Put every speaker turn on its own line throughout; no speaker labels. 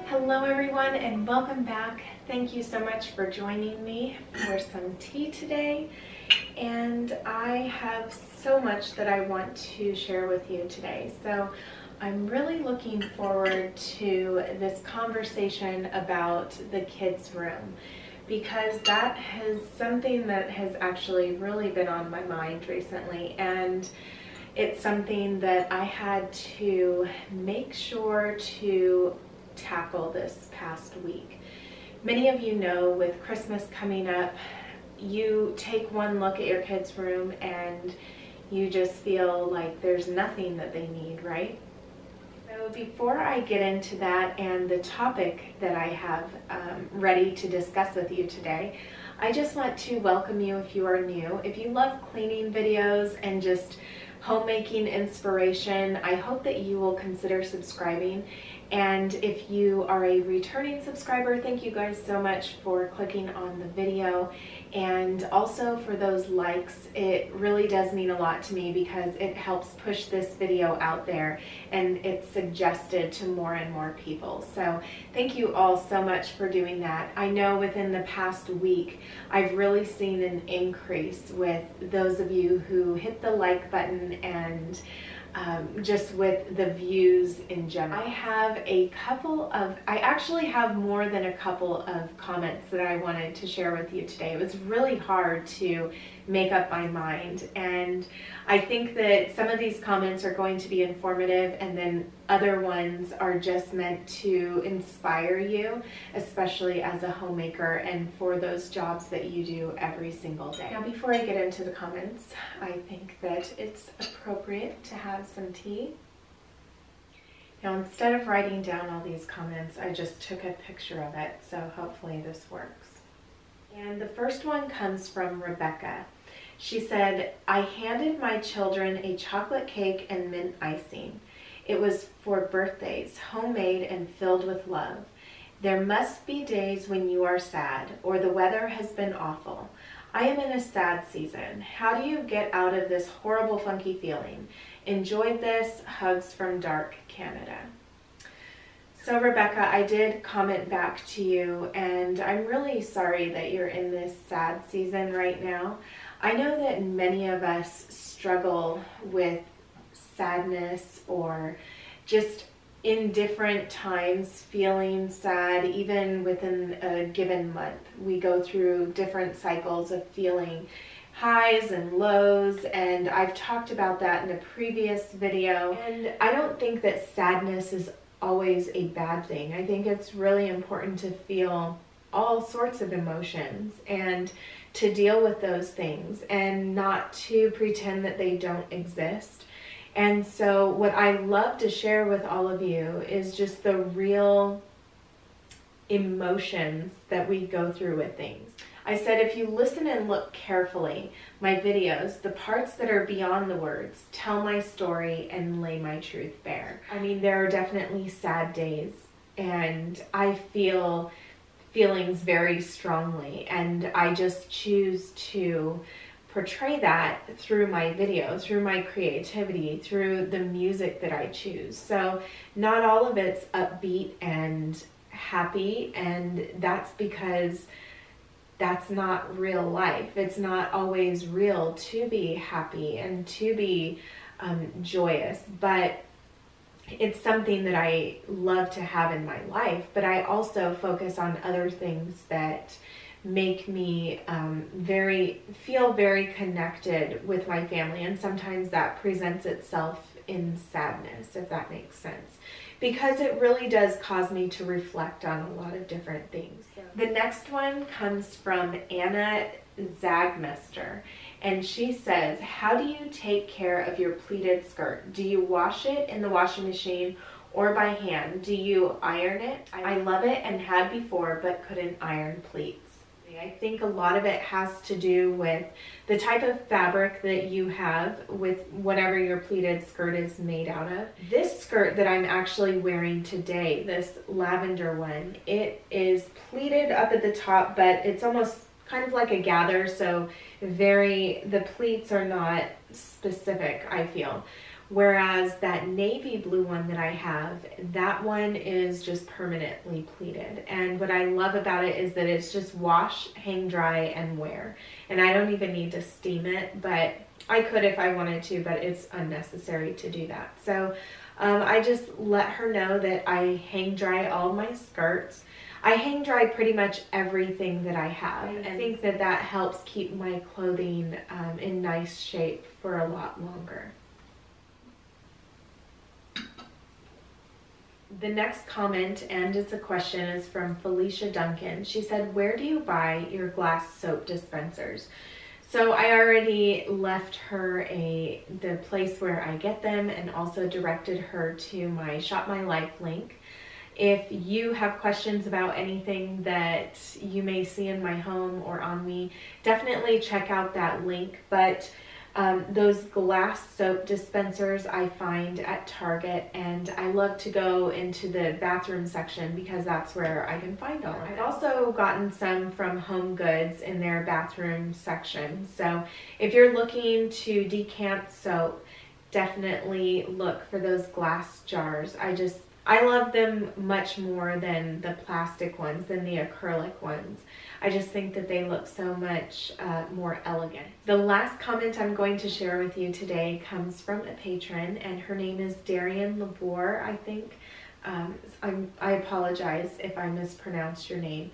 Hello everyone and welcome back. Thank you so much for joining me for some tea today. And I have so much that I want to share with you today. So I'm really looking forward to this conversation about the kids' room, because that is something that has actually really been on my mind recently, and it's something that I had to make sure to tackle this past week. Many of you know, with Christmas coming up, you take one look at your kids' room and you just feel like there's nothing that they need, right? So before I get into that and the topic that I have ready to discuss with you today, I just want to welcome you if you are new. If you love cleaning videos and just homemaking inspiration, I hope that you will consider subscribing. And if you are a returning subscriber, thank you guys so much for clicking on the video, and also for those likes. It really does mean a lot to me because it helps push this video out there and it's suggested to more and more people. So thank you all so much for doing that. I know within the past week I've really seen an increase with those of you who hit the like button and just with the views in general. I actually have more than a couple of comments that I wanted to share with you today. It was really hard to make up my mind, and I think that some of these comments are going to be informative, and then other ones are just meant to inspire you, especially as a homemaker and for those jobs that you do every single day. Now, before I get into the comments, I think that it's appropriate to have some tea. Now, instead of writing down all these comments, I just took a picture of it, so hopefully this works. And the first one comes from Rebecca. She said, "I handed my children a chocolate cake and mint icing. It was for birthdays, homemade and filled with love. There must be days when you are sad or the weather has been awful. I am in a sad season. How do you get out of this horrible, funky feeling? Enjoyed this. Hugs from Dark, Canada." So Rebecca, I did comment back to you, and I'm really sorry that you're in this sad season right now. I know that many of us struggle with sadness or just in different times feeling sad. Even within a given month, we go through different cycles of feeling highs and lows, and I've talked about that in a previous video. And I don't think that sadness is always a bad thing. I think it's really important to feel all sorts of emotions and to deal with those things and not to pretend that they don't exist. And so what I love to share with all of you is just the real emotions that we go through with things. I said, if you listen and look carefully, my videos, the parts that are beyond the words, tell my story and lay my truth bare. I mean, there are definitely sad days, and I feel feelings very strongly, and I just choose to portray that through my video, through my creativity, through the music that I choose. So not all of it's upbeat and happy, and that's because that's not real life. It's not always real to be happy and to be joyous, but it's something that I love to have in my life. But I also focus on other things that make me feel very connected with my family, and sometimes that presents itself in sadness, if that makes sense, because it really does cause me to reflect on a lot of different things. The next one comes from Anna Zagmester, and she says, "How do you take care of your pleated skirt? Do you wash it in the washing machine or by hand? Do you iron it? I love it and had before, but couldn't iron pleats." I think a lot of it has to do with the type of fabric that you have with whatever your pleated skirt is made out of. This skirt that I'm actually wearing today, this lavender one, it is pleated up at the top, but it's almost kind of like a gather, so the pleats are not specific, I feel. Whereas that navy blue one that I have, that one is just permanently pleated. And what I love about it is that it's just wash, hang dry, and wear. And I don't even need to steam it, but I could if I wanted to, but it's unnecessary to do that. So I just let her know that I hang dry all my skirts. I hang dry pretty much everything that I have. And I think that that helps keep my clothing in nice shape for a lot longer. The next comment, and it's a question, is from Felicia Duncan. She said, where do you buy your glass soap dispensers? So I already left her the place where I get them, and also directed her to my Shop My Life link. If you have questions about anything that you may see in my home or on me, definitely check out that link. But those glass soap dispensers I find at Target, and I love to go into the bathroom section because that's where I can find all of it. I've also gotten some from Home Goods in their bathroom section. So if you're looking to decant soap, definitely look for those glass jars. I love them much more than the plastic ones, than the acrylic ones. I just think that they look so much more elegant. The last comment I'm going to share with you today comes from a patron, and her name is Darian Labor, I think. I apologize if I mispronounced your name.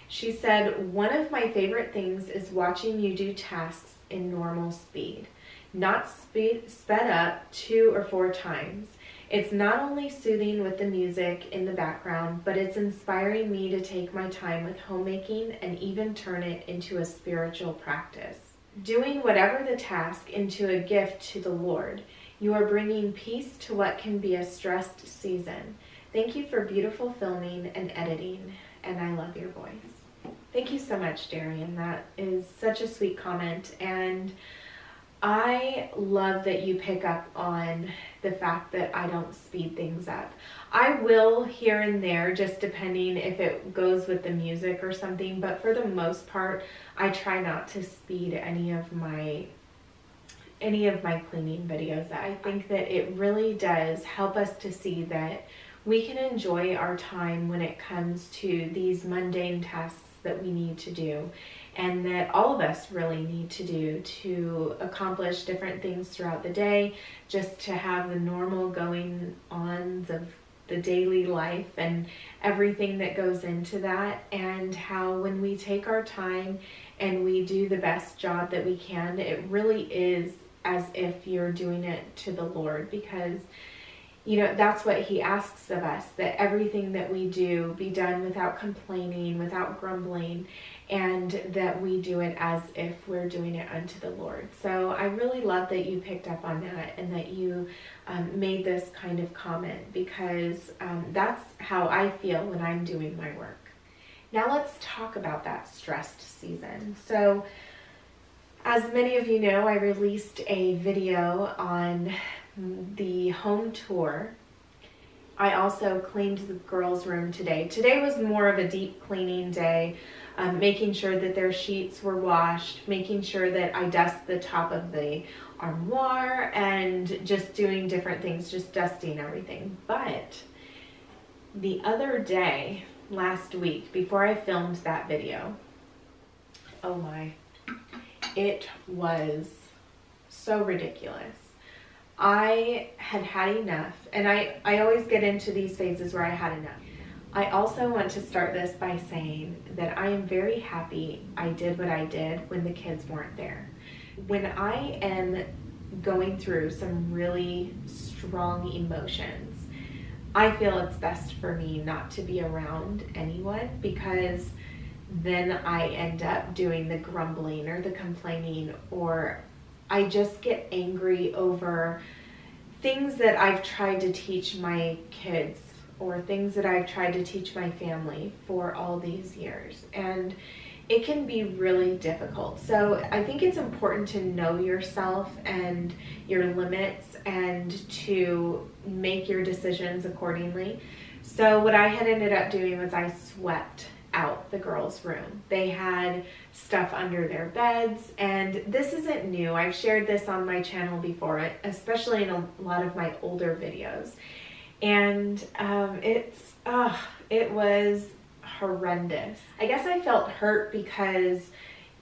She said, one of my favorite things is watching you do tasks in normal speed, not sped up 2 or 4 times. It's not only soothing with the music in the background, but it's inspiring me to take my time with homemaking and even turn it into a spiritual practice. Doing whatever the task into a gift to the Lord, you are bringing peace to what can be a stressed season. Thank you for beautiful filming and editing, and I love your voice. Thank you so much, Darian. That is such a sweet comment, and I love that you pick up on the fact that I don't speed things up. I will here and there, just depending if it goes with the music or something, but for the most part, I try not to speed any of my cleaning videos. I think that it really does help us to see that we can enjoy our time when it comes to these mundane tasks that we need to do, and that all of us really need to do to accomplish different things throughout the day, just to have the normal going-ons of the daily life and everything that goes into that, and how when we take our time and we do the best job that we can, it really is as if you're doing it to the Lord, because you know, that's what he asks of us, that everything that we do be done without complaining, without grumbling, and that we do it as if we're doing it unto the Lord. So I really love that you picked up on that, and that you made this kind of comment, because that's how I feel when I'm doing my work. Now let's talk about that stressed season. So as many of you know, I released a video on the home tour. I also cleaned the girls' room today. Today was more of a deep cleaning day, making sure that their sheets were washed, making sure that I dust the top of the armoire, and just doing different things, just dusting everything. But the other day, last week, before I filmed that video, oh my, it was so ridiculous. I had had enough, and I always get into these phases where I had enough. I also want to start this by saying that I am very happy I did what I did when the kids weren't there. When I am going through some really strong emotions, I feel it's best for me not to be around anyone, because then I end up doing the grumbling or the complaining, or I just get angry over things that I've tried to teach my kids, or things that I've tried to teach my family for all these years. And it can be really difficult. So I think it's important to know yourself and your limits, and to make your decisions accordingly. So what I had ended up doing was I swept out the girls' room. They had stuff under their beds, and this isn't new. I've shared this on my channel before, especially in a lot of my older videos. And it was horrendous. I guess I felt hurt because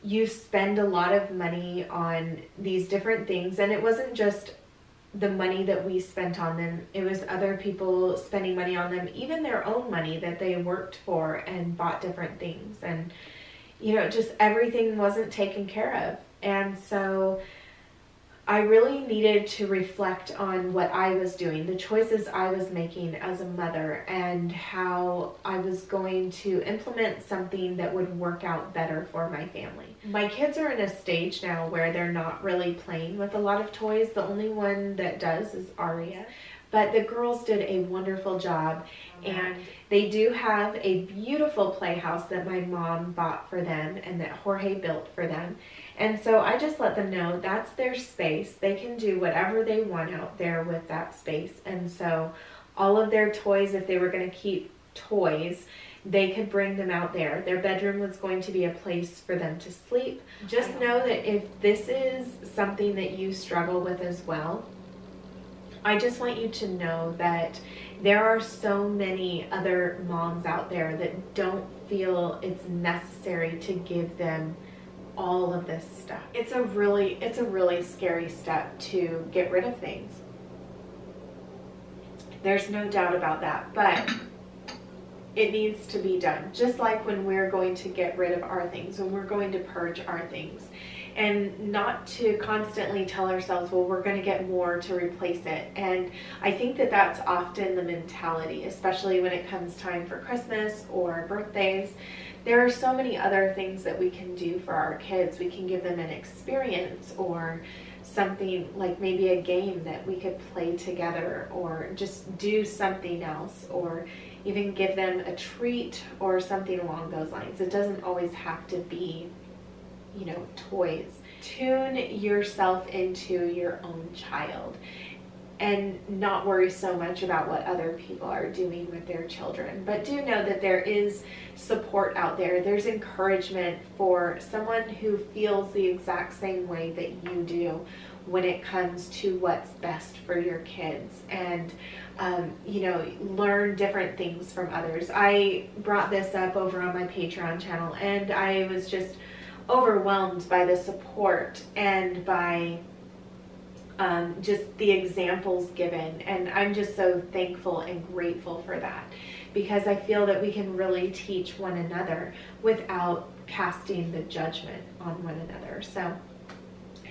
you spend a lot of money on these different things, and it wasn't just the money that we spent on them, it was other people spending money on them, even their own money that they worked for and bought different things, and you know, just everything wasn't taken care of. And so I really needed to reflect on what I was doing, the choices I was making as a mother, and how I was going to implement something that would work out better for my family. My kids are in a stage now where they're not really playing with a lot of toys. The only one that does is Aria. But the girls did a wonderful job, and they do have a beautiful playhouse that my mom bought for them and that Jorge built for them. And so I just let them know that's their space. They can do whatever they want out there with that space. And so all of their toys, if they were going to keep toys, they could bring them out there. Their bedroom was going to be a place for them to sleep. Just know that if this is something that you struggle with as well, I just want you to know that there are so many other moms out there that don't feel it's necessary to give them all of this stuff. It's a really scary step to get rid of things. There's no doubt about that, but it needs to be done. Just like when we're going to get rid of our things, when we're going to purge our things. And not to constantly tell ourselves, well, we're going to get more to replace it. And I think that that's often the mentality, especially when it comes time for Christmas or birthdays. There are so many other things that we can do for our kids. We can give them an experience, or something like maybe a game that we could play together, or just do something else, or even give them a treat or something along those lines. It doesn't always have to be, you know, toys. Tune yourself into your own child and not worry so much about what other people are doing with their children. But do know that there is support out there. There's encouragement for someone who feels the exact same way that you do when it comes to what's best for your kids, and you know, learn different things from others. I brought this up over on my Patreon channel, and I was just overwhelmed by the support and by just the examples given, and I'm just so thankful and grateful for that, because I feel that we can really teach one another without casting the judgment on one another. So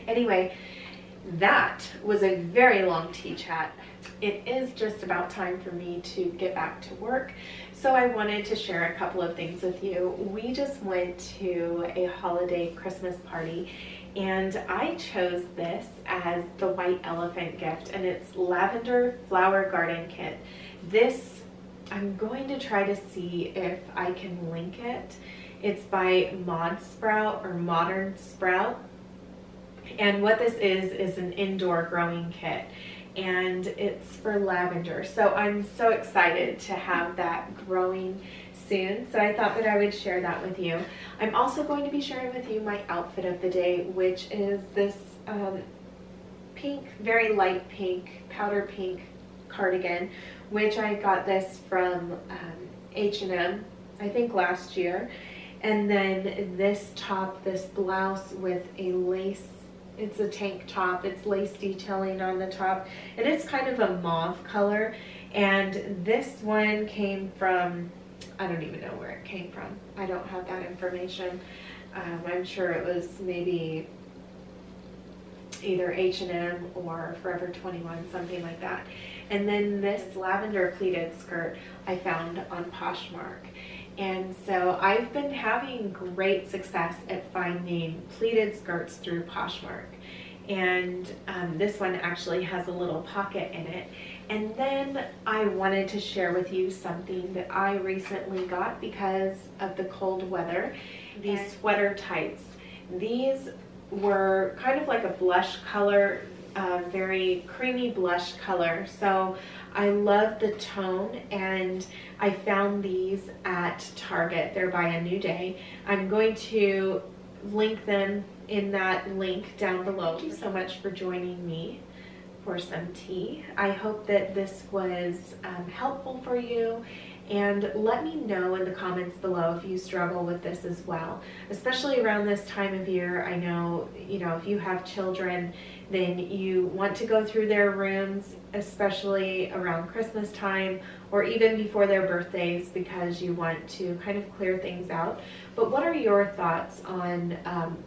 anyway, that was a very long tea chat. It is just about time for me to get back to work, so I wanted to share a couple of things with you. We just went to a holiday Christmas party, and I chose this as the white elephant gift, and it's Lavender Flower Garden Kit. This, I'm going to try to see if I can link it. It's by Mod Sprout or Modern Sprout, and what this is an indoor growing kit, and it's for lavender. So I'm so excited to have that growing soon, so I thought that I would share that with you. I'm also going to be sharing with you my outfit of the day, which is this pink, very light pink, powder pink cardigan, which I got this from H&M, I think last year. And then this top, this blouse with a lace, it's a tank top, it's lace detailing on the top, and it's kind of a mauve color. And this one came from, I don't even know where it came from. I don't have that information. I'm sure it was maybe either H&M or Forever 21, something like that. And then this lavender pleated skirt I found on Poshmark. And so I've been having great success at finding pleated skirts through Poshmark. And this one actually has a little pocket in it. And then I wanted to share with you something that I recently got because of the cold weather. These sweater tights. These were kind of like a blush color. a very creamy blush color. So I love the tone, and I found these at Target. They're by A New Day. I'm going to link them in that link down below. Thank you so much for joining me for some tea. I hope that this was helpful for you, and let me know in the comments below if you struggle with this as well, especially around this time of year. I know, if you have children, then you want to go through their rooms, especially around Christmas time or even before their birthdays, because you want to kind of clear things out. But what are your thoughts on,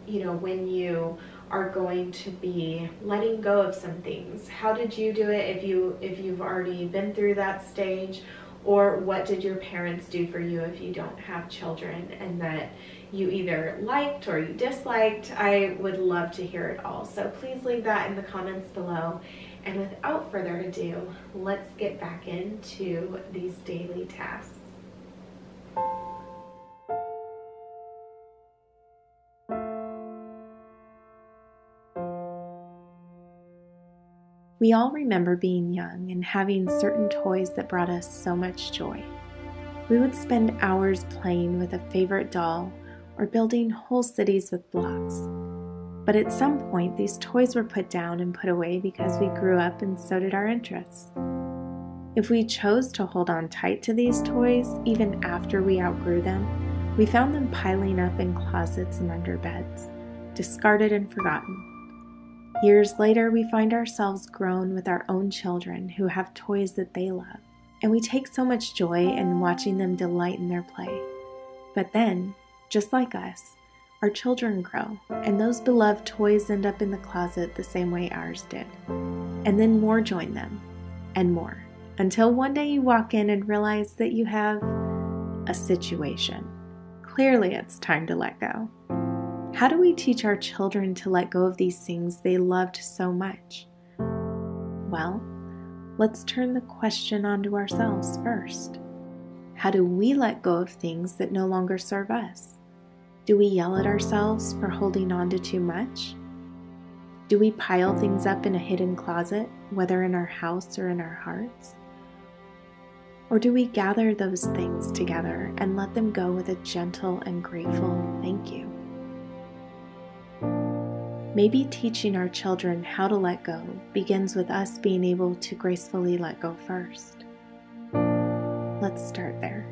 when you are going to be letting go of some things? How did you do it if you've already been through that stage? Or what did your parents do for you if you don't have children and that you either liked or you disliked? I would love to hear it all. So please leave that in the comments below. And without further ado, let's get back into these daily tasks.
We all remember being young and having certain toys that brought us so much joy. We would spend hours playing with a favorite doll or building whole cities with blocks. But at some point, these toys were put down and put away because we grew up and so did our interests. If we chose to hold on tight to these toys, even after we outgrew them, we found them piling up in closets and under beds, discarded and forgotten. Years later, we find ourselves grown with our own children who have toys that they love, and we take so much joy in watching them delight in their play. But then, just like us, our children grow, and those beloved toys end up in the closet the same way ours did. And then more join them, and more, until one day you walk in and realize that you have a situation. Clearly, it's time to let go. How do we teach our children to let go of these things they loved so much? Well, let's turn the question onto ourselves first. How do we let go of things that no longer serve us? Do we yell at ourselves for holding on to too much? Do we pile things up in a hidden closet, whether in our house or in our hearts? Or do we gather those things together and let them go with a gentle and grateful thank you? Maybe teaching our children how to let go begins with us being able to gracefully let go first. Let's start there.